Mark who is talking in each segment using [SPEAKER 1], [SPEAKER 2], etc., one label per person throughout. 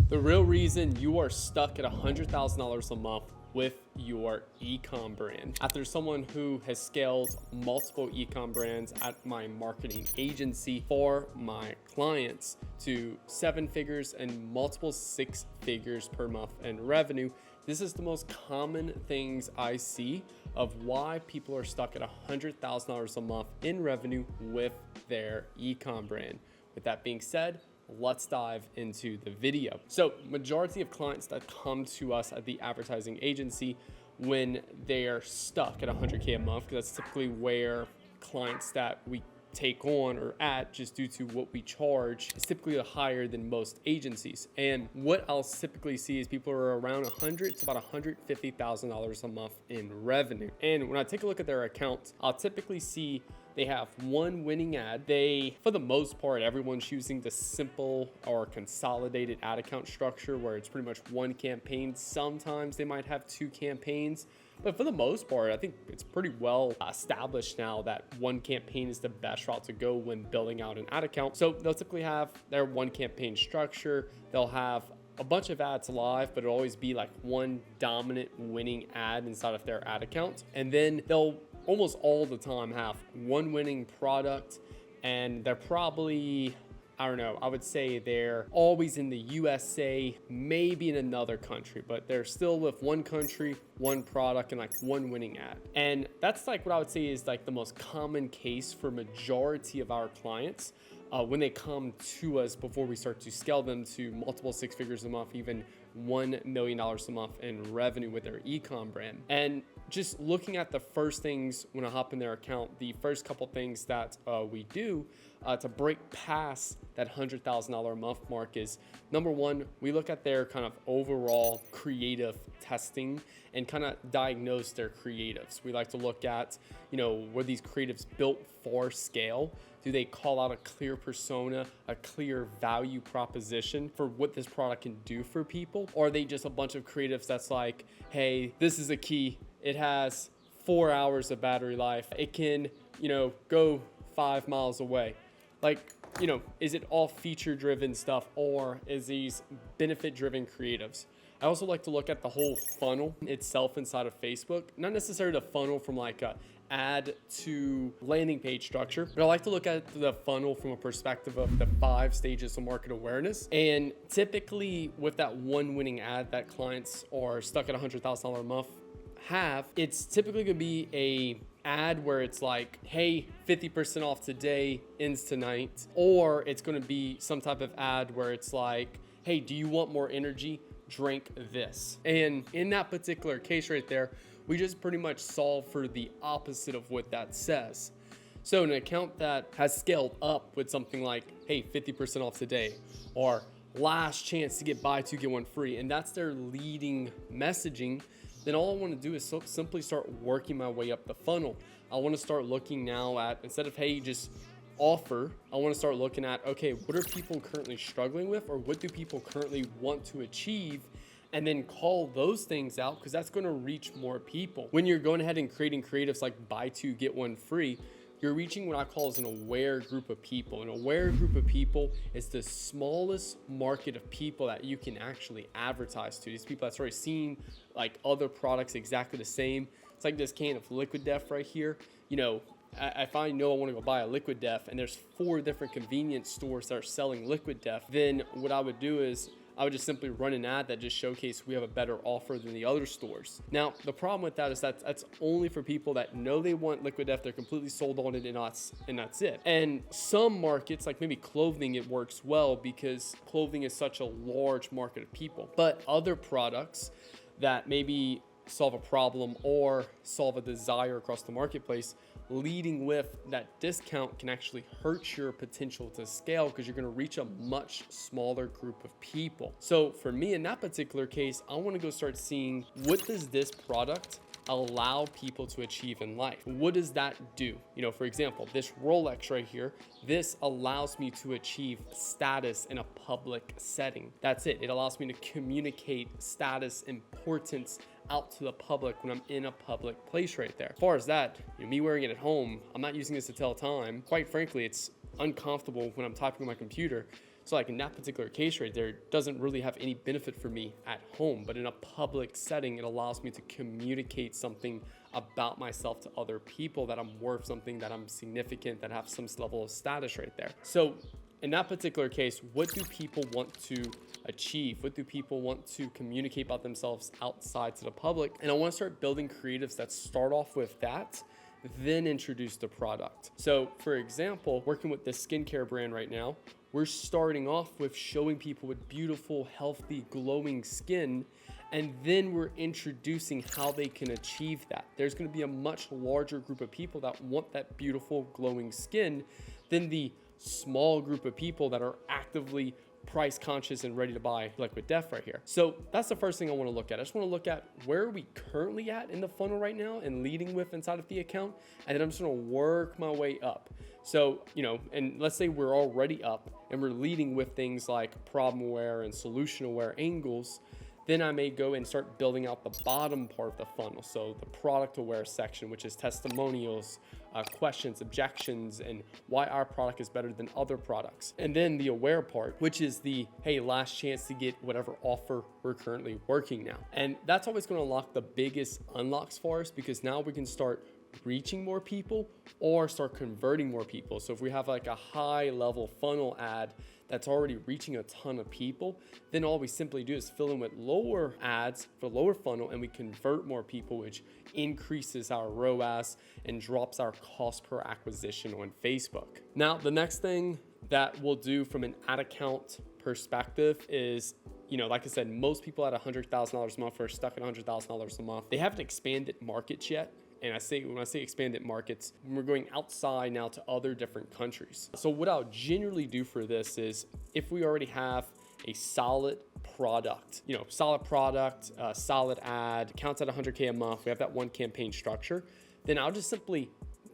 [SPEAKER 1] The real reason you are stuck at $100,000 a month with your ecom brand. After someone who has scaled multiple ecom brands at my marketing agency for my clients to 7 figures and multiple 6 figures per month in revenue, this is the most common things I see of why people are stuck at $100,000 a month in revenue with their ecom brand. With that being said, let's dive into the video. So majority of clients that come to us at the advertising agency when they're stuck at 100K a month, because that's typically where clients that we take on or at, just due to what we charge, is typically higher than most agencies. And what I'll typically see is people are around $100 to about $150,000 a month in revenue. And when I take a look at their accounts, I'll typically see they have one winning ad. For the most part, everyone's using the simple or consolidated ad account structure where it's pretty much one campaign. Sometimes they might have 2 campaigns, but for the most part, I think it's pretty well established now that one campaign is the best route to go when building out an ad account. So they'll typically have their one campaign structure. They'll have a bunch of ads live, but it'll always be like one dominant winning ad inside of their ad account. And then they'll almost all the time have one winning product, and they're probably, I don't know, I would say they're always in the USA, maybe in another country, but they're still with one country, one product, and like one winning ad. And that's like what I would say is like the most common case for majority of our clients when they come to us before we start to scale them to multiple 6 figures a month, even $1 million a month in revenue with their ecom brand. And just looking at the first things when I hop in their account, the first couple things that we do to break past that $100,000 a month mark is, number one, we look at their kind of overall creative testing and kind of diagnose their creatives. We like to look at, were these creatives built for scale? Do they call out a clear persona, a clear value proposition for what this product can do for people? Or are they just a bunch of creatives that's like, hey, this is a key. It has 4 hours of battery life. It can, go 5 miles away. Like, is it all feature-driven stuff, or is these benefit-driven creatives? I also like to look at the whole funnel itself inside of Facebook, not necessarily the funnel from like a ad to landing page structure, but I like to look at the funnel from a perspective of the 5 stages of market awareness. And typically with that one winning ad that clients are stuck at $100,000 a month it's typically gonna be a ad where it's like, hey, 50% off today, ends tonight. Or it's gonna be some type of ad where it's like, hey, do you want more energy? Drink this. And in that particular case right there, we just pretty much solve for the opposite of what that says. So an account that has scaled up with something like, hey, 50% off today, or last chance to get buy 2 get 1 free, and that's their leading messaging, then all I want to do is simply start working my way up the funnel. I want to start looking now at, instead of, hey, just offer, I want to start looking at, okay, what are people currently struggling with, or what do people currently want to achieve? And then call those things out, because that's going to reach more people. When you're going ahead and creating creatives like buy 2 get 1 free, you're reaching what I call as an aware group of people. An aware group of people is the smallest market of people that you can actually advertise to. These people that's already seen like other products exactly the same. It's like this can of Liquid Death right here. If I know I want to go buy a Liquid Death and there's 4 different convenience stores that are selling Liquid Death, then what I would do is I would just simply run an ad that just showcase we have a better offer than the other stores. Now, the problem with that is that's only for people that know they want Liquid Death, they're completely sold on it, and that's it. And some markets, like maybe clothing, it works well because clothing is such a large market of people. But other products that maybe solve a problem or solve a desire across the marketplace, leading with that discount can actually hurt your potential to scale, because you're going to reach a much smaller group of people. So for me in that particular case, I want to go start seeing, what does this product allow people to achieve in life? What does that do? For example, this Rolex right here, this allows me to achieve status in a public setting. That's it. It allows me to communicate status, importance out to the public when I'm in a public place right there. As far as that, me wearing it at home, I'm not using this to tell time. Quite frankly, it's uncomfortable when I'm typing on my computer So like in that particular case right there, it doesn't really have any benefit for me at home, but in a public setting, it allows me to communicate something about myself to other people, that I'm worth something, that I'm significant, that have some level of status right there. So in that particular case, what do people want to achieve? What do people want to communicate about themselves outside to the public? And I want to start building creatives that start off with that, then introduce the product. So for example, working with this skincare brand right now, we're starting off with showing people with beautiful, healthy, glowing skin, and then we're introducing how they can achieve that. There's going to be a much larger group of people that want that beautiful, glowing skin than the small group of people that are actively price conscious and ready to buy, like with Def right here. So that's the first thing I want to look at. I just want to look at where are we currently at in the funnel right now and leading with inside of the account. And then I'm just going to work my way up. So, and let's say we're already up and we're leading with things like problem aware and solution aware angles. Then I may go and start building out the bottom part of the funnel. So the product aware section, which is testimonials, questions, objections, and why our product is better than other products. And then the aware part, which is the, hey, last chance to get whatever offer we're currently working now. And that's always going to unlock the biggest unlocks for us, because now we can start reaching more people or start converting more people. So if we have like a high level funnel ad that's already reaching a ton of people, then all we simply do is fill in with lower ads for lower funnel, and we convert more people, which increases our ROAS and drops our cost per acquisition on Facebook. Now, the next thing that we'll do from an ad account perspective is, like I said, most people at $100,000 a month are stuck at $100,000 a month. They haven't expanded markets yet. And when I say expanded markets, we're going outside now to other different countries. So what I'll generally do for this is, if we already have a solid product, solid ad, counts at 100K a month, we have that one campaign structure, then I'll just simply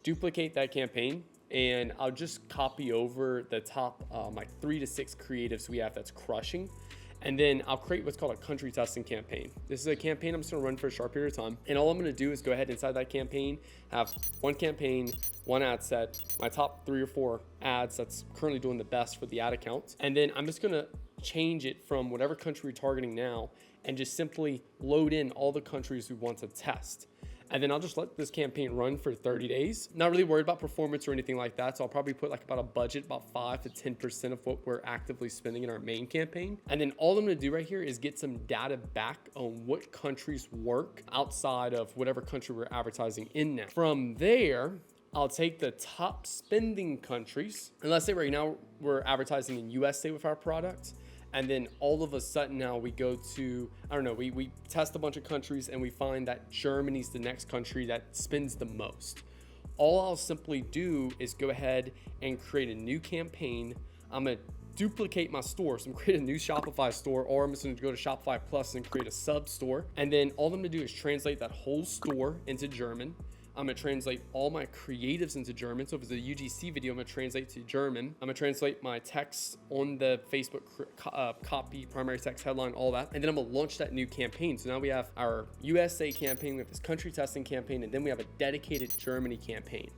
[SPEAKER 1] duplicate that campaign, and I'll just copy over the top like 3 to 6 creatives we have that's crushing. And then I'll create what's called a country testing campaign. This is a campaign I'm just gonna run for a short period of time. And all I'm gonna do is go ahead inside that campaign, have one campaign, one ad set, my top 3 or 4 ads that's currently doing the best for the ad account. And then I'm just gonna change it from whatever country we're targeting now and just simply load in all the countries we want to test. And then I'll just let this campaign run for 30 days. Not really worried about performance or anything like that. So I'll probably put like about a budget, about 5 to 10% of what we're actively spending in our main campaign. And then all I'm gonna do right here is get some data back on what countries work outside of whatever country we're advertising in now. From there, I'll take the top spending countries. And let's say right now we're advertising in USA with our product. And then all of a sudden now we go to, we test a bunch of countries and we find that Germany's the next country that spends the most. All I'll simply do is go ahead and create a new campaign. I'm gonna duplicate my store. So I'm gonna create a new Shopify store, or I'm just gonna go to Shopify Plus and create a sub store. And then all I'm gonna do is translate that whole store into German. I'm gonna translate all my creatives into German. So if it's a UGC video, I'm gonna translate to German. I'm gonna translate my text on the Facebook copy, primary text, headline, all that. And then I'm gonna launch that new campaign. So now we have our USA campaign, we have this country testing campaign, and then we have a dedicated Germany campaign.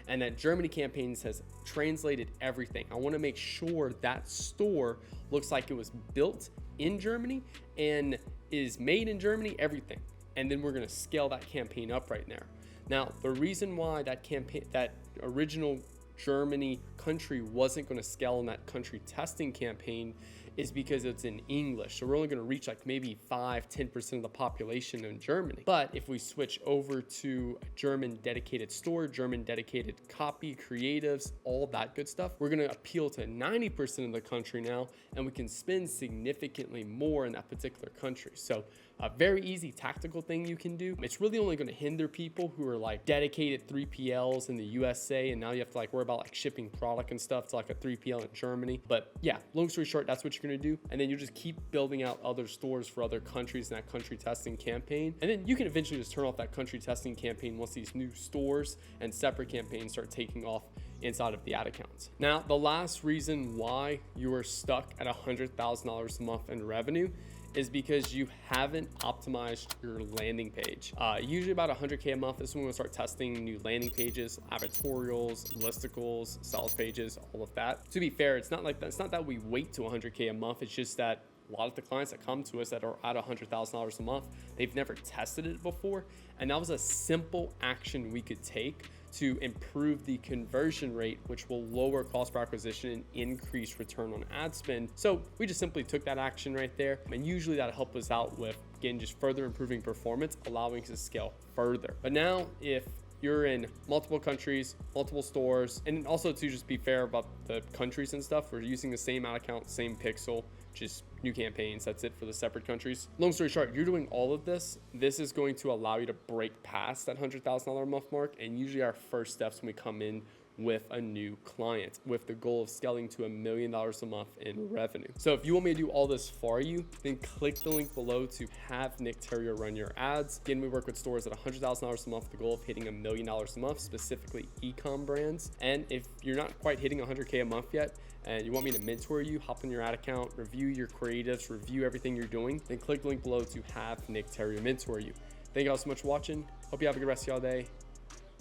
[SPEAKER 1] And that Germany campaign has translated everything. I wanna make sure that store looks like it was built in Germany and is made in Germany, everything. And then we're gonna scale that campaign up right there. Now, the reason why that original Germany country wasn't going to scale in that country testing campaign is because it's in English. So we're only going to reach like maybe 5-10% of the population in Germany. But if we switch over to a German dedicated store, German dedicated copy, creatives, all that good stuff, we're going to appeal to 90% of the country now, and we can spend significantly more in that particular country. So a very easy tactical thing you can do. It's really only going to hinder people who are like dedicated 3PLs in the USA, and now you have to like worry about like shipping product and stuff to like a 3PL in Germany. But yeah, long story short, that's what you're going to do. And then you just keep building out other stores for other countries in that country testing campaign. And then you can eventually just turn off that country testing campaign once these new stores and separate campaigns start taking off inside of the ad accounts. Now, the last reason why you are stuck at $100,000 a month in revenue is because you haven't optimized your landing page. Usually about 100K a month is when we'll start testing new landing pages, advertorials, listicles, sales pages, all of that. To be fair, it's not that we wait to 100K a month. It's just that a lot of the clients that come to us that are at $100,000 a month, they've never tested it before. And that was a simple action we could take to improve the conversion rate, which will lower cost per acquisition and increase return on ad spend. So we just simply took that action right there. And usually that helped us out with, again, just further improving performance, allowing us to scale further. But now if you're in multiple countries, multiple stores, and also to just be fair about the countries and stuff, we're using the same ad account, same pixel, just new campaigns. That's it for the separate countries. Long story short, you're doing all of this. This is going to allow you to break past that $100,000 a month mark. And usually our first steps when we come in with a new client with the goal of scaling to $1 million a month in revenue. So if you want me to do all this for you, then click the link below to have Nick Theriot run your ads. Again, we work with stores at $100,000 a month with the goal of hitting $1 million a month, specifically e-com brands. And if you're not quite hitting 100K a month yet, and you want me to mentor you, hop on your ad account, review your creatives, review everything you're doing, then click the link below to have Nick Theriot mentor you. Thank you all so much for watching. Hope you have a good rest of y'all day.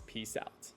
[SPEAKER 1] Peace out.